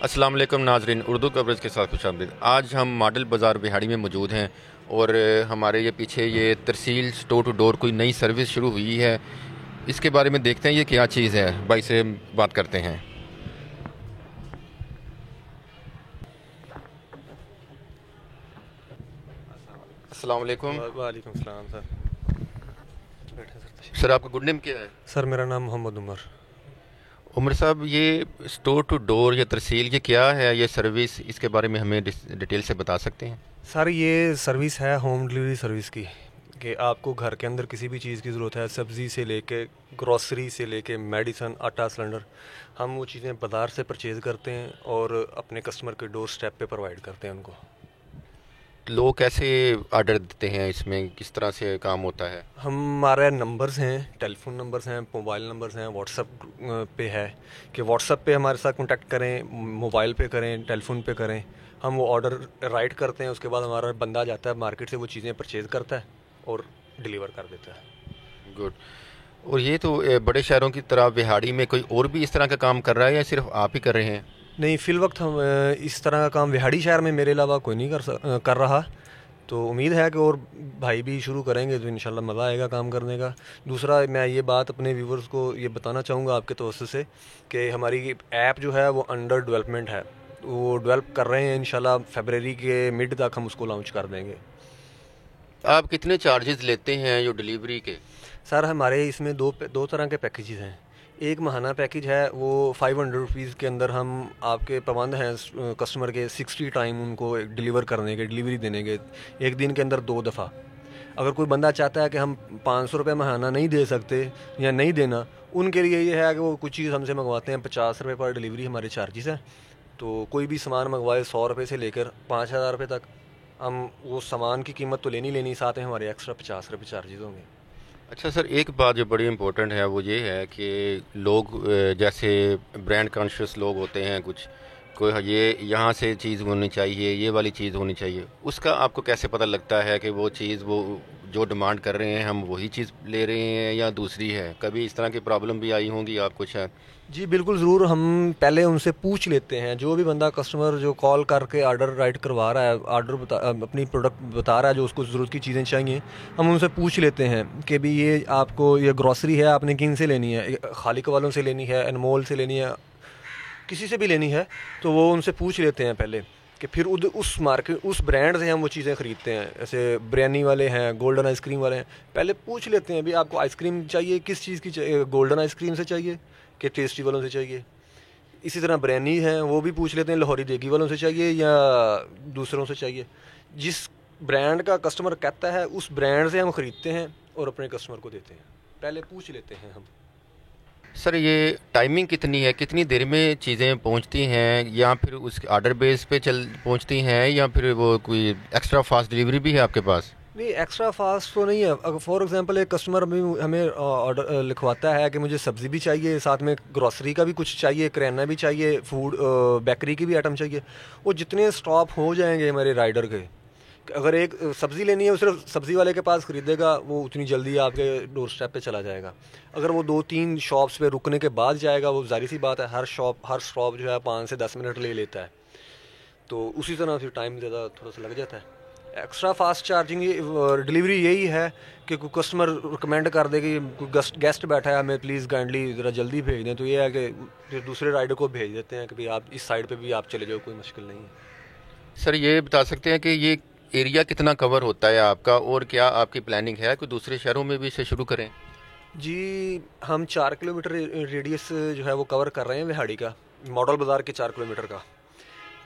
अस्सलाम वालेकुम नाजरीन, उर्दू कवरेज के साथ खुशामदीद। आज हम मॉडल बाज़ार बिहाड़ी में मौजूद हैं और हमारे ये पीछे ये तरसील स्टोर टू डोर कोई नई सर्विस शुरू हुई है। इसके बारे में देखते हैं ये क्या चीज़ है, भाई से बात करते हैं। अस्सलाम वालेकुम। वालेकुम सलाम सर। सर आपका गुड नेम क्या है? सर मेरा नाम मोहम्मद उमर। उमर साहब, ये स्टोर टू डोर या तरसील ये क्या है, ये सर्विस, इसके बारे में हमें डिटेल से बता सकते हैं? सर ये सर्विस है होम डिलीवरी सर्विस की, कि आपको घर के अंदर किसी भी चीज़ की ज़रूरत है, सब्ज़ी से लेके ग्रॉसरी से लेके मेडिसन, आटा, सिलेंडर, हम वो चीज़ें बाज़ार से परचेज़ करते हैं और अपने कस्टमर के डोर स्टेप पे प्रोवाइड करते हैं उनको। लोग कैसे ऑर्डर देते हैं, इसमें किस तरह से काम होता है? हमारे नंबर्स हैं, टेलीफोन नंबर्स हैं, मोबाइल नंबर्स हैं, व्हाट्सअप पे है कि व्हाट्सअप पे हमारे साथ कांटेक्ट करें, मोबाइल पे करें, टेलीफोन पे करें। हम वो ऑर्डर राइट करते हैं, उसके बाद हमारा बंदा जाता है मार्केट से, वो चीज़ें परचेज़ करता है और डिलीवर कर देता है। गुड। और ये तो बड़े शहरों की तरह बिहाड़ी में कोई और भी इस तरह का काम कर रहा है या सिर्फ आप ही कर रहे हैं? नहीं, फ़िल वक्त हम इस तरह का काम बिहाड़ी शहर में मेरे अलावा कोई नहीं कर रहा। तो उम्मीद है कि और भाई भी शुरू करेंगे तो इंशाल्लाह मज़ा आएगा काम करने का। दूसरा, मैं ये बात अपने व्यूवर्स को ये बताना चाहूँगा आपके तवज्जो से कि हमारी ऐप जो है वो अंडर डेवलपमेंट है, वो डेवलप कर रहे हैं। इंशाल्लाह फरवरी के मिड तक हम उसको लॉन्च कर देंगे। आप कितने चार्जेस लेते हैं जो डिलीवरी के? सर हमारे इसमें दो तरह के पैकेजेस हैं। एक महाना पैकेज है, वो 500 रुपीज़ के अंदर हम आपके पाबंद हैं कस्टमर के 60 टाइम उनको डिलीवर करने के, डिलीवरी देने के, एक दिन के अंदर 2 दफ़ा। अगर कोई बंदा चाहता है कि हम 500 रुपये महाना नहीं दे सकते या नहीं देना, उनके लिए ये है कि वो कुछ चीज़ हमसे मंगवाते हैं, 50 रुपये पर डिलीवरी हमारे चार्जेस हैं। तो कोई भी सामान मंगवाए 100 रुपये से लेकर 5000 रुपये तक, हम वो सामान की कीमत तो लेनी साथ में हमारे एक्स्ट्रा 50 रुपये चार्जेस होंगे। अच्छा सर, एक बात जो बड़ी इंपॉर्टेंट है वो ये है कि लोग जैसे ब्रांड कॉन्शियस लोग होते हैं, कुछ कोई ये यहाँ से चीज़ होनी चाहिए, ये वाली चीज़ होनी चाहिए, उसका आपको कैसे पता लगता है कि वो चीज़ वो जो डिमांड कर रहे हैं हम वही चीज़ ले रहे हैं या दूसरी है? कभी इस तरह की प्रॉब्लम भी आई होंगी आपको शायद? जी बिल्कुल, ज़रूर। हम पहले उनसे पूछ लेते हैं, जो भी बंदा कस्टमर जो कॉल करके ऑर्डर राइट करवा रहा है, अपनी प्रोडक्ट बता रहा है जो उसको ज़रूरत की चीज़ें चाहिए, हम उनसे पूछ लेते हैं कि भी ये आपको ये ग्रॉसरी है, आपने किन से लेनी है, खालिक वालों से लेनी है, अनमोल से लेनी है, किसी से भी लेनी है। तो वो उनसे पूछ लेते हैं पहले कि फिर उस मार्केट उस ब्रांड से हम वो चीज़ें ख़रीदते हैं। जैसे बिरयानी वाले हैं, गोल्डन आइसक्रीम वाले हैं, पहले पूछ लेते हैं भी आपको आइसक्रीम चाहिए किस चीज़ की चाहिए, गोल्डन आइसक्रीम से चाहिए कि टेस्टी वालों से चाहिए। इसी तरह बिरयानी है, वो भी पूछ लेते हैं लाहौरी देगी वालों से चाहिए या दूसरों से चाहिए। जिस ब्रांड का कस्टमर कहता है उस ब्रांड से हम ख़रीदते हैं और अपने कस्टमर को देते हैं, पहले पूछ लेते हैं हम। सर ये टाइमिंग कितनी है, कितनी देर में चीज़ें पहुंचती हैं, या फिर उस ऑर्डर बेस पे पहुंचती हैं, या फिर वो कोई एक्स्ट्रा फास्ट डिलीवरी भी है आपके पास? नहीं, एक्स्ट्रा फास्ट तो नहीं है। अगर फॉर एग्जांपल एक कस्टमर हमें ऑर्डर लिखवाता है कि मुझे सब्ज़ी भी चाहिए, साथ में ग्रॉसरी का भी कुछ चाहिए, किराना भी चाहिए, फूड बेकरी की भी आइटम चाहिए, वो जितने स्टॉप हो जाएंगे हमारे राइडर के, अगर एक सब्ज़ी लेनी है वो सिर्फ सब्ज़ी वाले के पास ख़रीदेगा, वो उतनी जल्दी आपके डोर स्टेप पे चला जाएगा। अगर वो 2-3 शॉप्स पे रुकने के बाद जाएगा, वो ज़ाहिर सी बात है हर स्टॉप जो है 5 से 10 मिनट ले लेता है, तो उसी तरह फिर टाइम ज़्यादा थोड़ा सा लग जाता है। एक्स्ट्रा फास्ट चार्जिंग डिलीवरी यही है कि कोई कस्टमर रिकमेंड कर दे कि कोई गेस्ट बैठा है, हमें प्लीज़ काइंडली ज़रा जल्दी भेज दें, तो ये है कि फिर दूसरे राइडर को भेज देते हैं कि भाई आप इस साइड पे भी आप चले जाओ, कोई मुश्किल नहीं है। सर ये बता सकते हैं कि ये एरिया कितना कवर होता है आपका, और क्या आपकी प्लानिंग है कि दूसरे शहरों में भी इसे शुरू करें? जी, हम 4 किलोमीटर रेडियस जो है वो कवर कर रहे हैं बिहाड़ी का, मॉडल बाज़ार के 4 किलोमीटर का।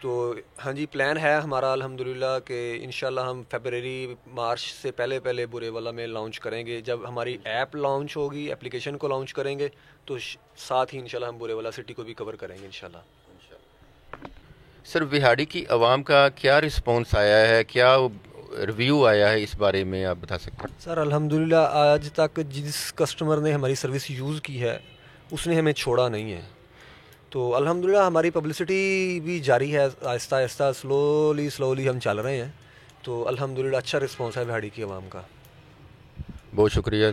तो हाँ जी, प्लान है हमारा अल्हम्दुलिल्लाह कि इंशाल्लाह हम फरवरी मार्च से पहले बुरेवाला में लॉन्च करेंगे। जब हमारी ऐप लॉन्च होगी, एप्लीकेशन को लॉन्च करेंगे, तो साथ ही इंशाल्लाह हम बुरेवाला सिटी को भी कवर करेंगे इंशाल्लाह। सर बिहाड़ी की आवाम का क्या रिस्पॉन्स आया है, क्या रिव्यू आया है, इस बारे में आप बता सकते हैं? सर अल्हम्दुलिल्लाह आज तक जिस कस्टमर ने हमारी सर्विस यूज़ की है उसने हमें छोड़ा नहीं है। तो अल्हम्दुलिल्लाह हमारी पब्लिसिटी भी जारी है, आहिस्ता आहिस्ता स्लोली हम चल रहे हैं। तो अल्हम्दुलिल्लाह अच्छा रिस्पॉन्स है बिहाड़ी की आवाम का। बहुत शुक्रिया।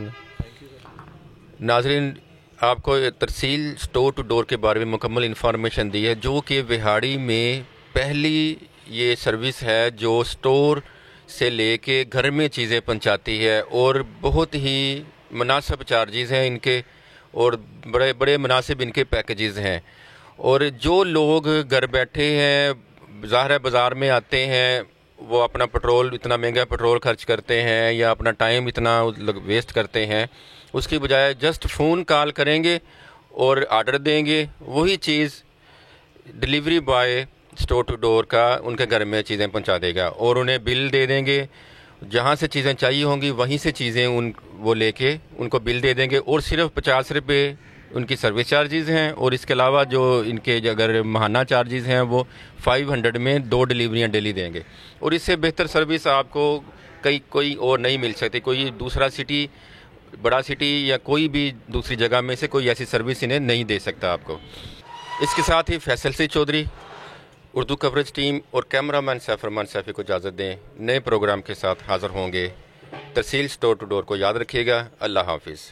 नाज़रीन, آپ کو ترسیل اسٹور ٹو ڈور کے بارے میں مکمل انفارمیشن دی ہے، جو کہ وہاڑی میں پہلی یہ سروس ہے جو اسٹور سے لے کے گھر میں چیزیں پہنچاتی ہے، اور بہت ہی مناسب چارجز ہیں ان کے، اور بڑے بڑے مناسب ان کے پیکیجز ہیں۔ اور جو لوگ گھر بیٹھے ہیں، ظاہر ہے بازار میں آتے ہیں، وہ اپنا پٹرول، اتنا مہنگا پٹرول خرچ کرتے ہیں یا اپنا ٹائم اتنا ویسٹ کرتے ہیں، اس کی بجائے جسٹ فون کال کریں گے اور آرڈر دیں گے، وہی چیز delivery boy store to door کا ان کے گھر میں چیزیں پہنچا دے گا، اور انہیں بل دے دیں گے، جہاں سے چیزیں چاہیے ہوں گی وہیں سے چیزیں وہ لے کے ان کو بل دے دیں گے، اور صرف 50 روپے ان کی سروس چارجز ہیں، اور اس کے علاوہ جو ان کے اگر ماہانہ چارجز ہیں وہ 500 میں 2 ڈیلیوریاں ڈیلی دیں گے۔ اور اس سے بہتر سروس آپ کو کوئی اور نہیں مل سکتی، کوئی دوسرا سٹی، بڑا سٹی یا کوئی بھی دوسری جگہ میں سے کوئی ایسی سروس انہیں نہیں دے سکتا آپ کو۔ اس کے ساتھ ہی فیصل سی چودھری، اردو کوریج ٹیم اور کیمرہ مین سیف رحمان سیفی کو اجازت دیں، نئے پروگرام کے ساتھ حاضر ہوں گے۔ ترسیل اسٹور ٹو ڈور کو یاد رکھیے گا۔ اللہ حافظ۔